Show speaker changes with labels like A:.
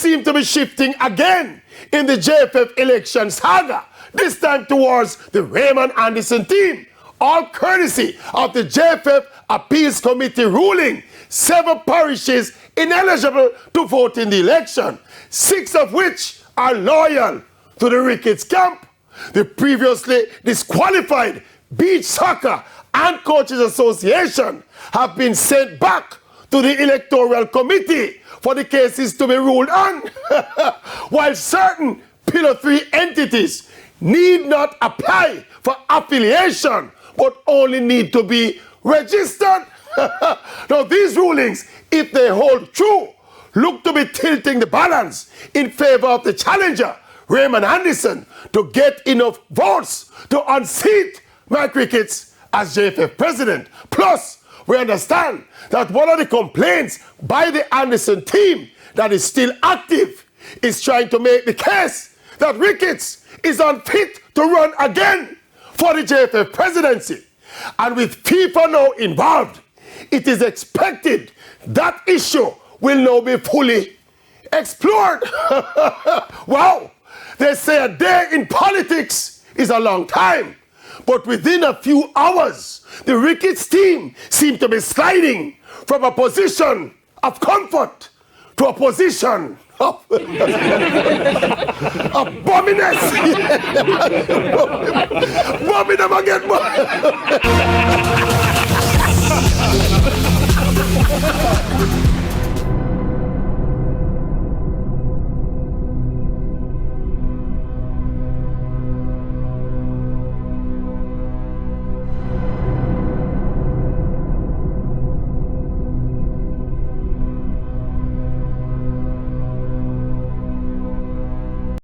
A: seem to be shifting again in the JFF election saga, this time towards the Raymond Anderson team, all courtesy of the JFF Appeals Committee ruling 7 parishes ineligible to vote in the election, 6 of which are loyal to the Ricketts camp. The previously disqualified Beach Soccer and Coaches Association have been sent back to the Electoral Committee for the cases to be ruled on, while certain Pillar 3 entities need not apply for affiliation but only need to be registered. Now these rulings, if they hold true, look to be tilting the balance in favor of the challenger, Raymond Anderson, to get enough votes to unseat Mike Ricketts as JFF president. Plus, we understand that one of the complaints by the Anderson team that is still active is trying to make the case that Ricketts is unfit to run again for the JFF presidency. And with FIFA now involved, it is expected that issue will now be fully explored. Wow, they say a day in politics is a long time, but within a few hours, the Ricketts team seemed to be sliding from a position of comfort to a position of abominance. Bombing them again.